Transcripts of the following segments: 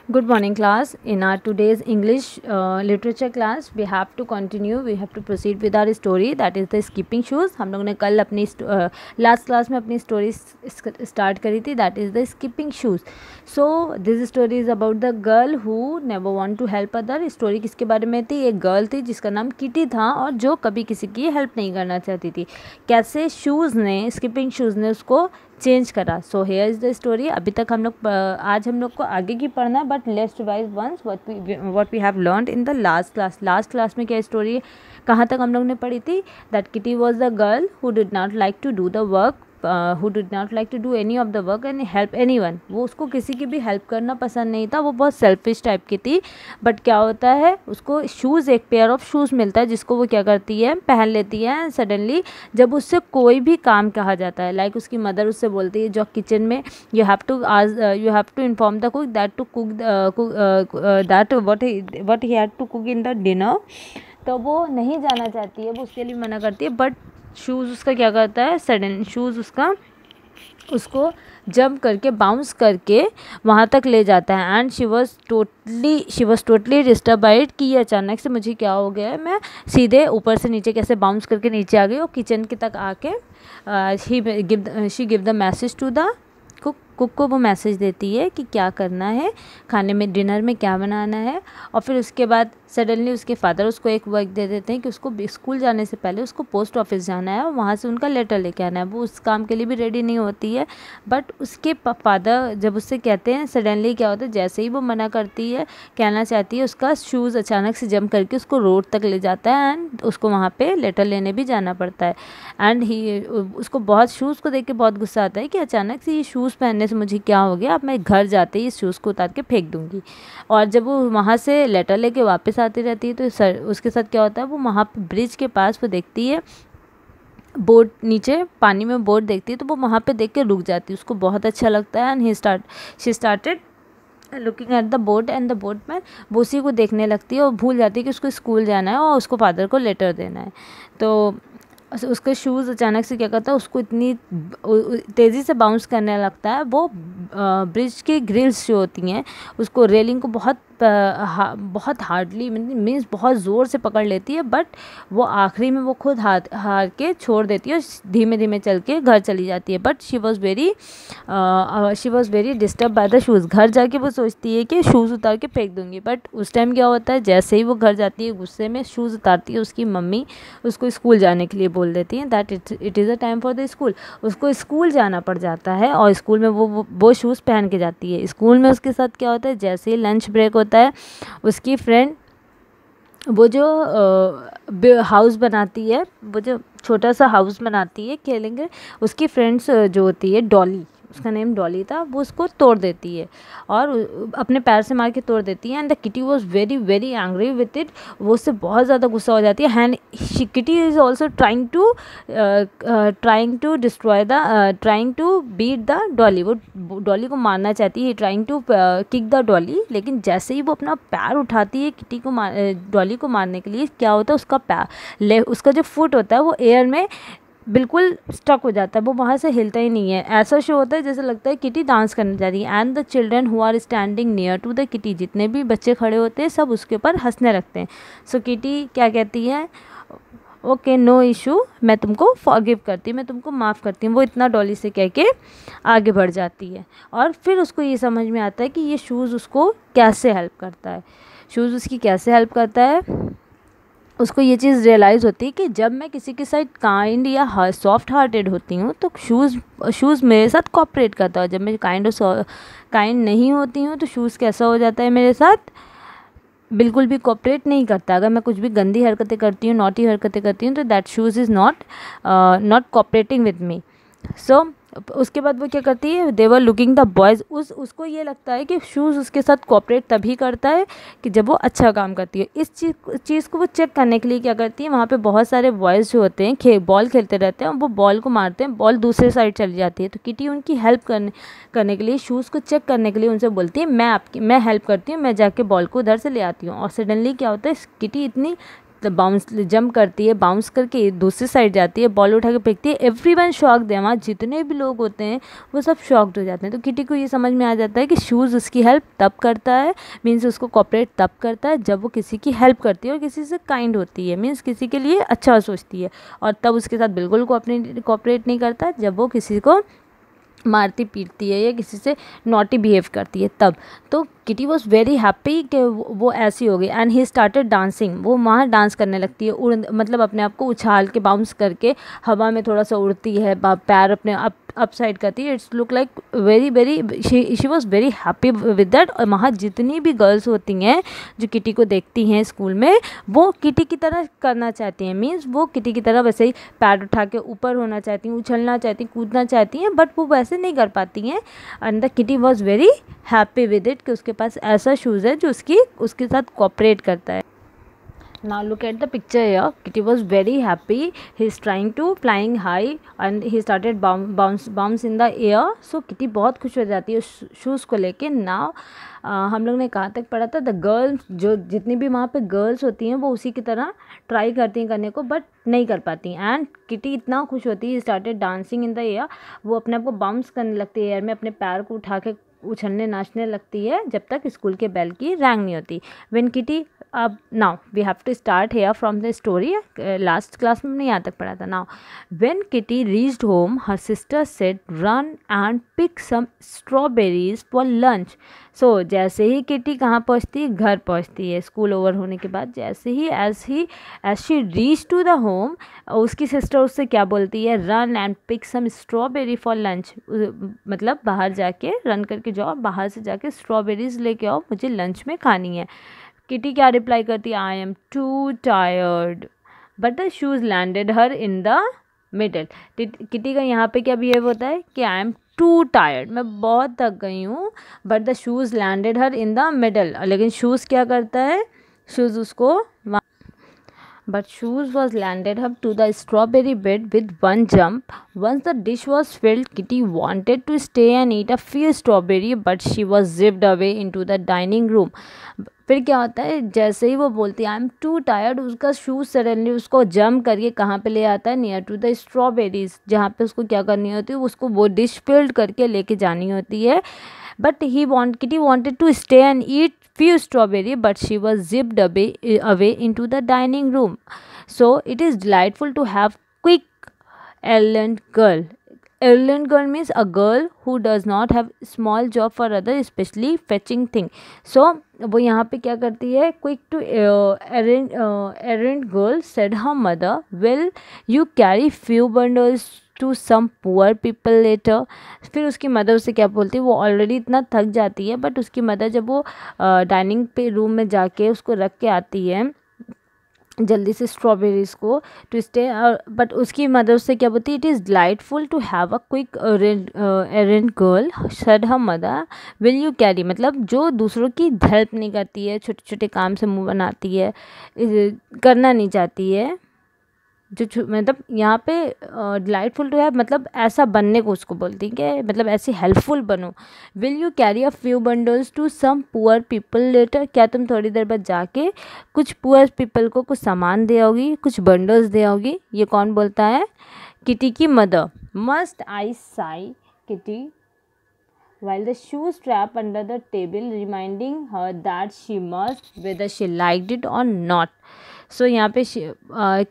Good morning, class. In our today's English literature class, we have to continue. We have to proceed with our story. That is the skipping shoes. हम लोगों ने कल अपनी last class में अपनी story start करी थी. That is the skipping shoes. So this story is about the girl who never want to help other. Story किसके बारे में थी? एक गर्ल थी जिसका नाम किटी था और जो कभी किसी की हेल्प नहीं करना चाहती थी. कैसे शूज़ ने, स्किपिंग शूज़ ने उसको चेंज करा. So here is the story. अभी तक हम लोग आज हम लोग को आगे की पढ़ना है, but let's revise once what we have learned in the last class. Last class में क्या स्टोरी है, कहाँ तक हम लोग ने पढ़ी थी? That Kitty was the girl who did not like to do the work, who did not like to do any of the work and help anyone. वो उसको किसी की भी हेल्प करना पसंद नहीं था. वो बहुत सेल्फिश टाइप की थी. बट क्या होता है, उसको शूज़, एक पेयर ऑफ शूज़ मिलता है जिसको वो क्या करती है, पहन लेती है. एंड सडनली जब उससे कोई भी काम कहा जाता है, लाइक उसकी मदर उससे बोलती है जो किचन में you have to inform the cook that to cook that what he had to cook in the dinner, तो वो नहीं जाना चाहती है, वो उसके लिए मना करती है. बट शूज़ उसका क्या करता है, सडन शूज़ उसको जंप करके, बाउंस करके वहाँ तक ले जाता है. And she was totally disturb by it कि ये अचानक से मुझे क्या हो गया है, मैं सीधे ऊपर से नीचे कैसे बाउंस करके नीचे आ गई. और किचन के तक आके she give the message to the cook को वो मैसेज देती है कि क्या करना है, खाने में, डिनर में क्या बनाना है. और फिर उसके बाद सडनली उसके फादर उसको एक वर्क दे देते हैं कि उसको स्कूल जाने से पहले उसको पोस्ट ऑफिस जाना है और वहाँ से उनका लेटर लेके आना है. वो उस काम के लिए भी रेडी नहीं होती है. बट उसके फादर जब उससे कहते हैं, सडनली क्या होता है, जैसे ही वो मना करती है, कहना चाहती है, उसका शूज़ अचानक से जंप करके उसको रोड तक ले जाता है. एंड उसको वहाँ पे लेटर लेने भी जाना पड़ता है. एंड उसको बहुत शूज़ को देख के बहुत गुस्सा आता है कि अचानक से ये शूज़ पहनने से मुझे क्या हो गया, अब मैं घर जाते ही इस शूज़ को उतार के फेंक दूँगी. और जब वो वहाँ से लेटर लेके वापस आती रहती है तो उसके साथ क्या होता है, वो वहाँ पे ब्रिज के पास वो देखती है बोट, नीचे पानी में बोट देखती है, तो वो वहाँ पे देख के रुक जाती है. उसको बहुत अच्छा लगता है. And she started looking at the boat and the boat man. वो उसी को देखने लगती है और भूल जाती है कि उसको स्कूल जाना है और उसको फादर को लेटर देना है. तो उसके शूज़ अचानक से क्या करता है, उसको इतनी तेज़ी से बाउंस करने लगता है. वो ब्रिज की ग्रिल्स जो होती हैं, उसको रेलिंग को बहुत हार्डली, मीन्स बहुत ज़ोर से पकड़ लेती है. बट वो आखिरी में वो खुद हार के छोड़ देती है और धीमे धीमे चल के घर चली जाती है. But she was very disturb by the shoes. घर जाके वो सोचती है कि शूज़ उतार के फेंक दूँगी. बट उस टाइम क्या होता है, जैसे ही वो घर जाती है, गुस्से में शूज़ उतारती है, उसकी मम्मी उसको स्कूल जाने के लिए बोल देती हैं that it is a time for the school. उसको स्कूल जाना पड़ जाता है और स्कूल में वो शूज़ पहन के जाती है. स्कूल में उसके साथ क्या होता है, जैसे ही लंच ब्रेक होता है, उसकी फ्रेंड वो जो हाउस बनाती है, वो जो छोटा सा हाउस बनाती है खेलेंगे, उसकी फ्रेंड्स जो होती है डॉली, उसका नेम डॉली था, वो उसको तोड़ देती है और अपने पैर से मार के तोड़ देती है. And the Kitty was very very angry with it. वो उससे बहुत ज़्यादा गुस्सा हो जाती है. And Kitty is also trying to beat the Dolly. वो डॉली को मारना चाहती है, trying to kick the Dolly. लेकिन जैसे ही वो अपना पैर उठाती है डॉली को मारने के लिए, क्या होता है, उसका जो फुट होता है वो एयर में बिल्कुल स्टक हो जाता है. वो वहाँ से हिलता ही नहीं है. ऐसा शो होता है जैसे लगता है किटी डांस करने जा रही है. And the children who are standing near to the Kitty, जितने भी बच्चे खड़े होते हैं, सब उसके ऊपर हंसने लगते हैं. सो किटी क्या कहती है, ओके नो इशू, मैं तुमको फॉरगिव करती हूँ, मैं तुमको माफ़ करती हूँ. वो इतना डॉली से कह के आगे बढ़ जाती है. और फिर उसको ये समझ में आता है कि ये शूज़ उसको कैसे हेल्प करता है. शूज़ उसकी कैसे हेल्प करता है, उसको ये चीज़ रियलाइज़ होती है कि जब मैं किसी के साथ काइंड या सॉफ्ट हार्टेड होती हूँ तो शूज़ मेरे साथ कोऑपरेट करता है. जब मैं काइंड नहीं होती हूँ तो शूज़ कैसा हो जाता है मेरे साथ, बिल्कुल भी कोऑपरेट नहीं करता. अगर मैं कुछ भी गंदी हरकतें करती हूँ, नॉटी हरकतें करती हूँ, तो that shoes is not cooperating with me. So उसके बाद वो क्या करती है, they were looking the boys. उसको ये लगता है कि शूज़ उसके साथ कोऑपरेट तभी करता है कि जब वो अच्छा काम करती है. इस चीज़ को वो चेक करने के लिए क्या करती है, वहाँ पे बहुत सारे बॉयज़ जो होते हैं बॉल खेलते रहते हैं, वो बॉल को मारते हैं, बॉल दूसरे साइड चली जाती है. तो किटी उनकी हेल्प करने के लिए, शूज़ को चेक करने के लिए उनसे बोलती है, मैं हेल्प करती हूँ, मैं जाके बॉल को उधर से ले आती हूँ. और सडनली क्या होता है, किटी इतनी बाउंस जंप करती है, बाउंस करके दूसरी साइड जाती है, बॉल उठा के फेंकती है। एवरीवन शॉक्ड है, वहाँ जितने भी लोग होते हैं वो सब शॉक्ड हो जाते हैं। तो किटी को ये समझ में आ जाता है कि शूज़ उसकी हेल्प तब करता है, मीन्स उसको कोऑपरेट तब करता है जब वो किसी की हेल्प करती है और किसी से काइंड होती है, मीन्स किसी के लिए अच्छा सोचती है। और तब उसके साथ बिल्कुल कोऑपरेट नहीं करता जब वो किसी को मारती पीटती है या किसी से नॉटी बिहेव करती है तब। तो किटी वॉज वेरी हैप्पी कि वो ऐसी हो गई। एंड ही स्टार्टेड डांसिंग, वो वहाँ डांस करने लगती है, मतलब अपने आप को उछाल के बाउंस करके हवा में थोड़ा सा उड़ती है, पैर अपने अप साइड करती है। It's look like very she was very happy with that. और वहाँ जितनी भी गर्ल्स होती हैं जो किटी को देखती हैं स्कूल में, वो किटी की तरह करना चाहती हैं, मीन्स वो किटी की तरह वैसे ही पैर उठा के ऊपर होना चाहती हैं, उछलना चाहती हैं, कूदना चाहती हैं, बट वो वैसे नहीं कर पाती हैं। And the Kitty was very happy with it कि उसके पास ऐसा शूज़ है जो उसके साथ कोऑपरेट करता है। Now look at the picture here. Kitty was very happy. He is trying to flying high and he started bounce in the air. So Kitty बहुत खुश हो जाती है उस शूज़ को लेके। Now हम लोग ने कहाँ तक पढ़ा था? द गर्ल्स, जो जितनी भी वहाँ पे गर्ल्स होती हैं वो उसी की तरह ट्राई करती हैं करने को, बट नहीं कर पाती। एंड किटी इतना खुश होती है, started dancing in the air, वो अपने आप को बाउंस करने लगती है एयर में, अपने पैर को उठा के उछलने नाचने लगती है जब तक स्कूल के बेल की रैंग नहीं होती। व्हेन किटी, अब now we have to start here from the story. Last class में हमने यहाँ तक पढ़ा था। Now when Kitty reached home her sister said run and pick some strawberries for lunch. So जैसे ही किटी कहाँ पहुँचती है? घर पहुँचती है स्कूल ओवर होने के बाद। जैसे ही as she reach to the home, उसकी सिस्टर उससे क्या बोलती है? Run and pick some strawberry for lunch, मतलब बाहर जाके रन करके जाओ, बाहर से जाके स्ट्रॉबेरीज लेके आओ, मुझे लंच में खानी है। किटी क्या रिप्लाई करती है? I am to tired but the shoes landed her in the middle. Kitty का यहाँ पे क्या बिहेव होता है कि आई एम टू टायर्ड, मैं बहुत थक गई हूँ, but the shoes landed her in the middle. लेकिन शूज़ क्या करता है? शूज़ उसको but shoes was landed up to the strawberry bed with one jump. Once the dish was filled, Kitty wanted to stay and eat a few strawberry, but she was zipped away into the dining room. फिर क्या होता है? जैसे ही वो बोलती है I am to tired, उसका shoes suddenly उसको जंप करके कहाँ पे ले आता है? नियर टू द स्ट्रॉबेरीज, जहाँ पे उसको क्या करनी होती है? उसको वो डिश फिल्ड करके लेके जानी होती है। But Kitty wanted to stay and eat few strawberry, but she was zipped away into the dining room. So it is delightful to have quick errand girl. Errand girl means a girl who does not have small job for other, especially fetching thing. So वो यहाँ पे क्या करती है? Quick to errand girl said her mother, will you carry few bundles to some poor people later. फिर उसकी mother उससे क्या बोलती है? वो ऑलरेडी इतना थक जाती है, बट उसकी मदर जब वो डाइनिंग पे रूम में जाके उसको रख के आती है जल्दी से स्ट्रॉबेरीज़ को टू स्टे, बट उसकी मदर उससे क्या बोलती है? It is delightful to have a quick errand girl said her mother will you carry, मतलब जो दूसरों की हेल्प नहीं करती है, छोटे छोटे काम से मुंह बनाती है, करना नहीं चाहती है, जो मतलब यहाँ पे डिलाइटफुल टू है, मतलब ऐसा बनने को उसको बोलती है कि मतलब ऐसी हेल्पफुल बनो। Will you carry a few bundles to some poor people later, क्या तुम थोड़ी देर बाद जाके कुछ पुअर पीपल को कुछ सामान दे आओगी, कुछ बंडल्स दे आओगी? ये कौन बोलता है? किटी की mother. Must I Sai kitty while the shoe strap under the table reminding her that she must whether she liked it or not. So यहाँ पे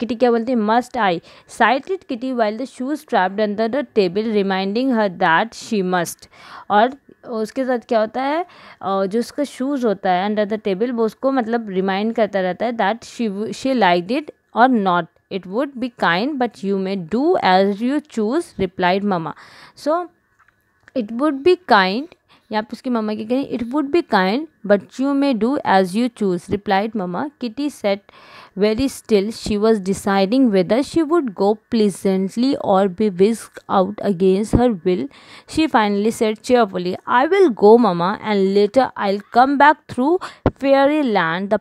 किटी क्या बोलती है? Must I sighted Kitty while the shoe strapped under the table reminding her that she must. और उसके साथ क्या होता है? जो उसका शूज़ होता है अंडर द टेबल, वो उसको मतलब रिमाइंड करता रहता है दैट शी लाइक्ड इट और not. It would be kind but you may do as you choose, replied mama. So it would be kind, यहाँ पे उसकी मम्मा क्या कहें? It would be kind but you may do as you choose, replied mama. Kitty sat very still. She was deciding whether she would go pleasantly or be whisked out against her will. She finally said cheerfully, I will go mama, and later I'll come back through fairyland, the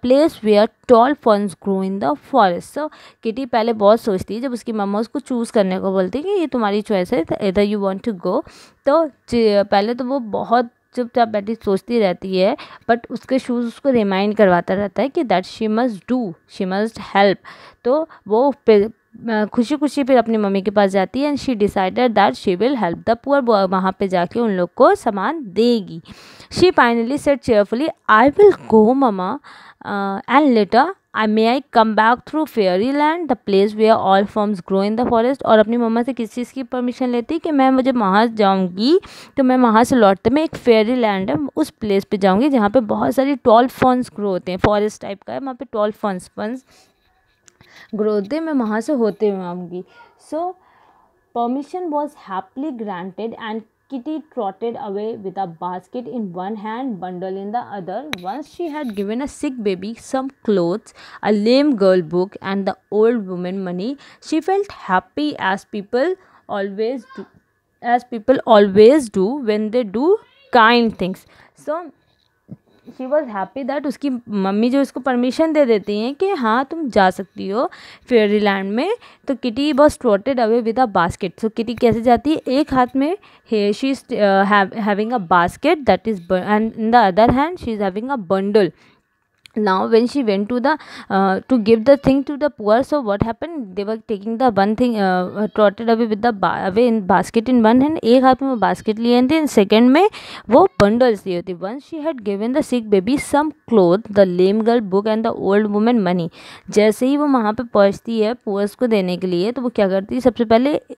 place where tall ferns grow in the forest. So kitty पहले बहुत सोचती है जब उसकी मम्मा उसको choose करने को बोलती है कि ये तुम्हारी चॉइस है, इधर यू वांट टू गो, तो पहले तो वो बहुत चुपचाप बैठी सोचती रहती है, बट उसके शूज़ उसको रिमाइंड करवाता रहता है कि that she must do, she must help. तो वो खुशी खुशी फिर अपनी मम्मी के पास जाती है and she decided that she will help the poor. वहाँ पे जाके उन लोग को सामान देगी। She finally said cheerfully, I will go mama and later I come back through fairyland, the place where all forms grow in the forest। और अपनी मम्मा से किस चीज़ की परमिशन लेती कि मैं मुझे वहाँ जाऊँगी तो मैं वहाँ से लौटते मैं एक फेरी लैंड है उस प्लेस पे जाऊँगी जहाँ पे बहुत सारी टॉल फर्न्स ग्रो होते हैं, फॉरेस्ट टाइप का है वहाँ पे टॉल फर्न्स ग्रो होते हैं, मैं वहाँ से होते हुए आऊँगी। सो permission was happily granted and Kitty trotted away with a basket in one hand, bundle in the other. Once she had given a sick baby some clothes, a lame girl book, and the old woman money. She felt happy as people always do when they do kind things. So she was happy that उसकी mummy जो उसको permission दे देती हैं कि हाँ तुम जा सकती हो फेयरीलैंड में। तो Kitty was trotted away with a basket. So Kitty कैसे जाती है, एक हाथ में she is having a basket that is and in the other hand she is having a bundle. Now when she went to the to give the thing to the poor, so what happened, they were taking the one thing trotted away with the away in basket in one hand, एक हाथ में वो basket लिए थे, second में वो bundles लिए थे। Once she had given the sick baby some clothes, the lame girl book and the old woman money। जैसे ही वो वहाँ पे पहुँचती है पुअर्स को देने के लिए तो वो क्या करती है, सबसे पहले